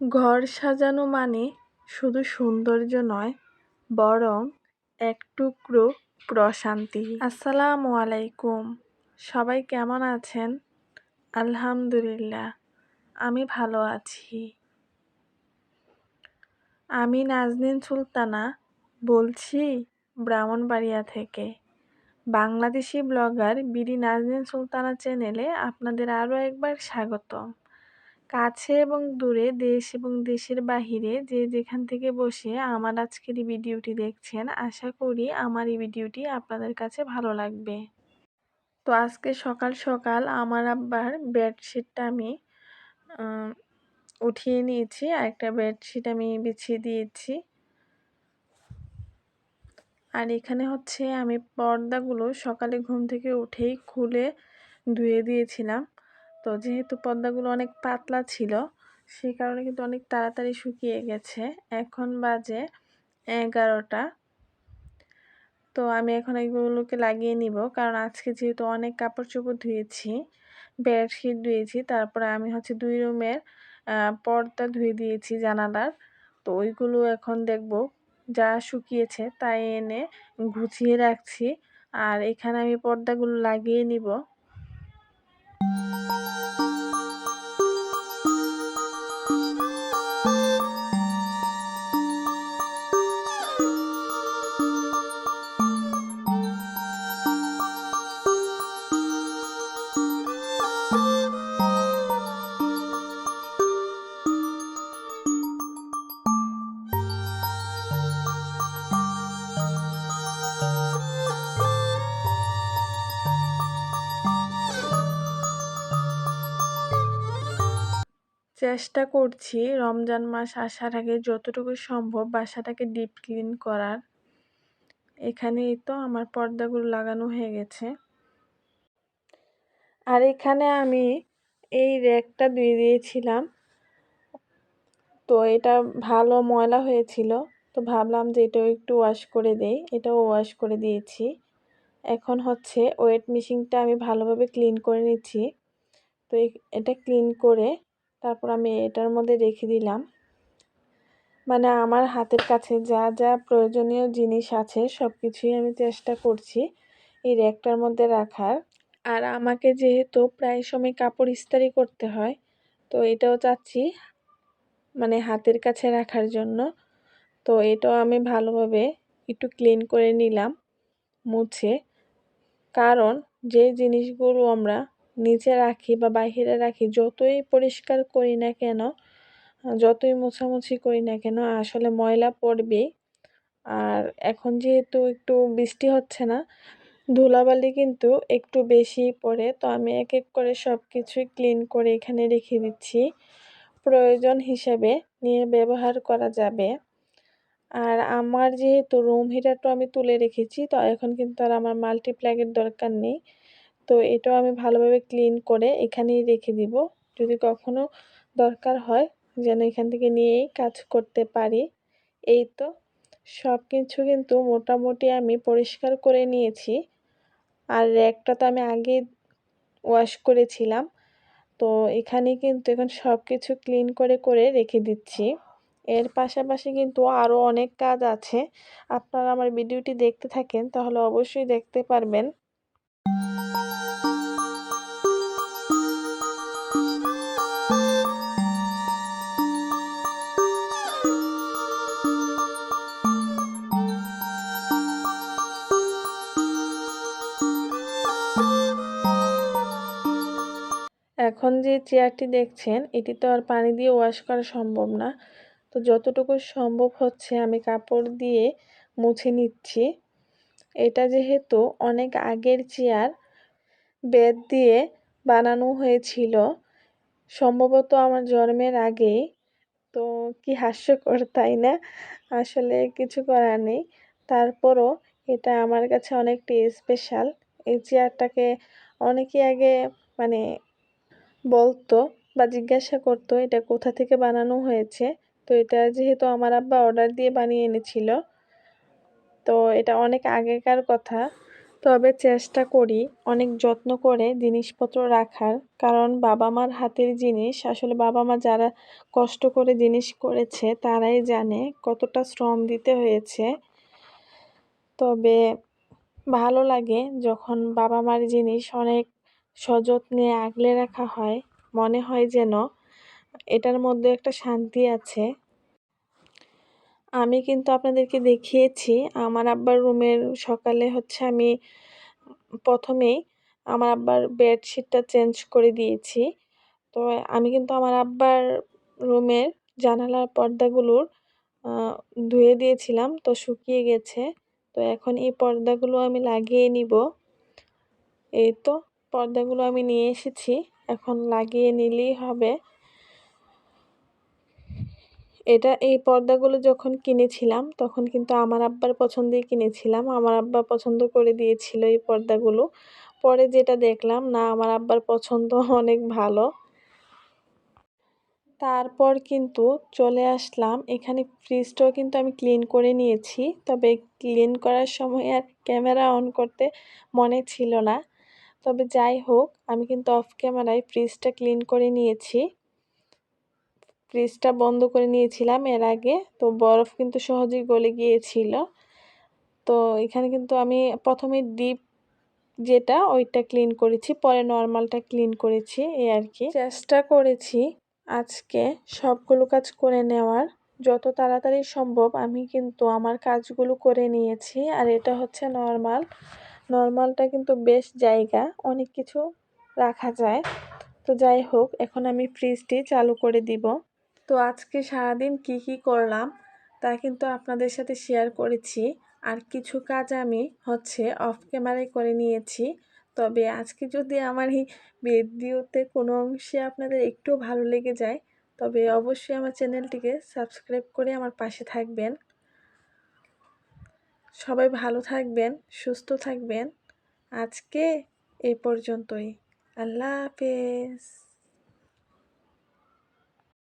ঘর সাজানো মানে শুধু সৌন্দর্য নয়, বরং এক টুকরো প্রশান্তি। আসসালামু আলাইকুম, সবাই কেমন আছেন? আলহামদুলিল্লাহ, আমি ভালো আছি। আমি নাজনীন সুলতানা বলছি ব্রাহ্মণবাড়িয়া থেকে। বাংলাদেশি ব্লগার বিডি নাজনীন সুলতানা চ্যানেলে আপনাদের আরও একবার স্বাগতম। কাছে এবং দূরে, দেশ এবং দেশের বাহিরে যে যেখান থেকে বসে আমার আজকের এই ভিডিওটি দেখছেন, আশা করি আমার এই ভিডিওটি আপনাদের কাছে ভালো লাগবে। তো আজকে সকাল সকাল আমার আব্বার বেডশিটটা আমি উঠিয়ে নিয়েছি, আর একটা বেডশিট আমি বিছিয়ে দিয়েছি। আর এখানে হচ্ছে আমি পর্দাগুলো সকালে ঘুম থেকে উঠেই খুলে ধুয়ে দিয়েছিলাম। তো যেহেতু পর্দাগুলো অনেক পাতলা ছিল, সেই কারণে কিন্তু অনেক তাড়াতাড়ি শুকিয়ে গেছে। এখন বাজে 11টা। তো আমি এখন এগুলোকে লাগিয়ে নিব, কারণ আজকে যেহেতু অনেক কাপড় চোপড় ধুয়েছি, বেডশিট ধুয়েছি, তারপরে আমি হচ্ছে 2 রুমের পর্দা ধুয়ে দিয়েছি জানালার। তো ওইগুলো এখন দেখব, যা শুকিয়েছে তাই এনে গুছিয়ে রাখছি। আর এখানে আমি পর্দাগুলো লাগিয়ে নিব। চেষ্টা করছি রমজান মাস আসার আগে যতটুকু সম্ভব বাসাটাকে ডিপ ক্লিন করার। এখানেই তো আমার পর্দাগুলো লাগানো হয়ে গেছে। আর এখানে আমি এই র্যাকটা ধুয়ে দিয়েছিলাম, তো এটা ভালো ময়লা হয়েছিল, তো ভাবলাম যে এটাও একটু ওয়াশ করে দেই। এটাও ওয়াশ করে দিয়েছি। এখন হচ্ছে ওয়েট মেশিনটা আমি ভালোভাবে ক্লিন করে নিচ্ছি। তো এটা ক্লিন করে তারপর আমি এটার মধ্যে রেখে দিলাম। মানে আমার হাতের কাছে যা যা প্রয়োজনীয় জিনিস আছে সব কিছুই আমি চেষ্টা করছি এই র্যাকটার মধ্যে রাখার। আর আমাকে যেহেতু প্রায় সময় কাপড় ইস্ত্রি করতে হয়, তো এটাও চাচ্ছি মানে হাতের কাছে রাখার জন্য। তো এটাও আমি ভালোভাবে একটু ক্লিন করে নিলাম মুছে। কারণ যে জিনিসগুলো আমরা নিচে রাখি বা বাহিরে রাখি, যতই পরিষ্কার করি না কেন, যতই মোছামুছি করি না কেন, আসলে ময়লা পড়বেই। আর এখন যেহেতু একটু বৃষ্টি হচ্ছে না, ধুলাবালি কিন্তু একটু বেশি পড়ে। তো আমি এক এক করে সব কিছুই ক্লিন করে এখানে রেখে দিচ্ছি, প্রয়োজন হিসেবে নিয়ে ব্যবহার করা যাবে। আর আমার যেহেতু রুম হিটারটা আমি তুলে রেখেছি, তো এখন কিন্তু আর আমার মাল্টিপ্লাগের দরকার নেই। তো এটাও আমি ভালোভাবে ক্লিন করে এখানেই রেখে দিব, যদি কখনো দরকার হয় যেন এখান থেকে নিয়েই কাজ করতে পারি। এই তো সব কিছু কিন্তু মোটামুটি আমি পরিষ্কার করে নিয়েছি। আর র্যাকটা তো আমি আগে ওয়াশ করেছিলাম। তো এখানে কিন্তু এখন সব কিছু ক্লিন করে করে রেখে দিচ্ছি। এর পাশাপাশি কিন্তু আরও অনেক কাজ আছে। আপনারা আমার ভিডিওটি দেখতে থাকেন, তাহলে অবশ্যই দেখতে পারবেন। এখন যে চেয়ারটি দেখছেন, এটি তো আর পানি দিয়ে ওয়াশ করা সম্ভব না। তো যতটুকু সম্ভব হচ্ছে আমি কাপড় দিয়ে মুছে নিচ্ছি। এটা যেহেতু অনেক আগের চেয়ার, বেত দিয়ে বানানো হয়েছিল, সম্ভবত আমার জন্মের আগেই। তো কি হাস্যকর, তাই না? আসলে কিছু করার নেই। তারপরও এটা আমার কাছে অনেকটা স্পেশাল। এই চেয়ারটাকে অনেকেই আগে মানে বলতো বা জিজ্ঞাসা করতো এটা কোথা থেকে বানানো হয়েছে। তো এটা যেহেতু আমার আব্বা অর্ডার দিয়ে বানিয়ে এনেছিল, তো এটা অনেক আগেকার কথা। তবে চেষ্টা করি অনেক যত্ন করে জিনিসপত্র রাখার, কারণ বাবা মার হাতের জিনিস আসলে বাবা মা যারা কষ্ট করে জিনিস করেছে তারাই জানে কতটা শ্রম দিতে হয়েছে। তবে ভালো লাগে যখন বাবা মার জিনিস অনেক সযত্নে আগলে রাখা হয়, মনে হয় যেন এটার মধ্যে একটা শান্তি আছে। আমি কিন্তু আপনাদেরকে দেখিয়েছি আমার আব্বার রুমের সকালে হচ্ছে আমি প্রথমেই আমার আব্বার বেডশিটটা চেঞ্জ করে দিয়েছি। তো আমি কিন্তু আমার আব্বার রুমের জানালার পর্দাগুলোর ধুয়ে দিয়েছিলাম, তো শুকিয়ে গেছে। তো এখন এই পর্দাগুলো আমি লাগিয়ে নিব। এই তো পর্দাগুলো আমি নিয়ে এসেছি, এখন লাগিয়ে নিলেই হবে। এই পর্দাগুলো যখন কিনেছিলাম তখন কিন্তু আমার আব্বার পছন্দেই কিনেছিলাম। আমার আব্বা পছন্দ করে দিয়েছিল এই পর্দাগুলো। পরে যেটা দেখলাম না আমার আব্বার পছন্দ অনেক ভালো। তারপর কিন্তু চলে আসলাম এখানে, ফ্রিজটাও কিন্তু আমি ক্লিন করে নিয়েছি। তবে ক্লিন করার সময় আর ক্যামেরা অন করতে মনে ছিল না। তবে যাই হোক, আমি কিন্তু অফ ক্যামেরায় ফ্রিজটা ক্লিন করে নিয়েছি। ফ্রিজটা বন্ধ করে নিয়েছিলাম এর আগে, তো বরফ কিন্তু সহজেই গলে গিয়েছিল। তো এখানে কিন্তু আমি প্রথমে ডিপ যেটা ওইটা ক্লিন করেছি, পরে নর্মালটা ক্লিন করেছি, এই আর কি। চেষ্টা করেছি আজকে সবগুলো কাজ করে নেওয়ার, যত তাড়াতাড়ি সম্ভব আমি কিন্তু আমার কাজগুলো করে নিয়েছি। আর এটা হচ্ছে নর্মালটা কিন্তু বেশ জায়গা, অনেক কিছু রাখা যায়। তো যাই হোক, এখন আমি ফ্রিজটি চালু করে দিব। তো আজকে সারাদিন কি করলাম তা কিন্তু আপনাদের সাথে শেয়ার করেছি। আর কিছু কাজ আমি হচ্ছে অফ ক্যামেরায় করে নিয়েছি। তবে আজকে যদি আমার এই ভিডিওতে কোনো অংশে আপনাদের একটু ভালো লেগে যায়, তবে অবশ্যই আমার চ্যানেলটিকে সাবস্ক্রাইব করে আমার পাশে থাকবেন। সবাই ভালো থাকবেন, সুস্থ থাকবেন। আজকে এই পর্যন্তই। আল্লাহ হাফেজ।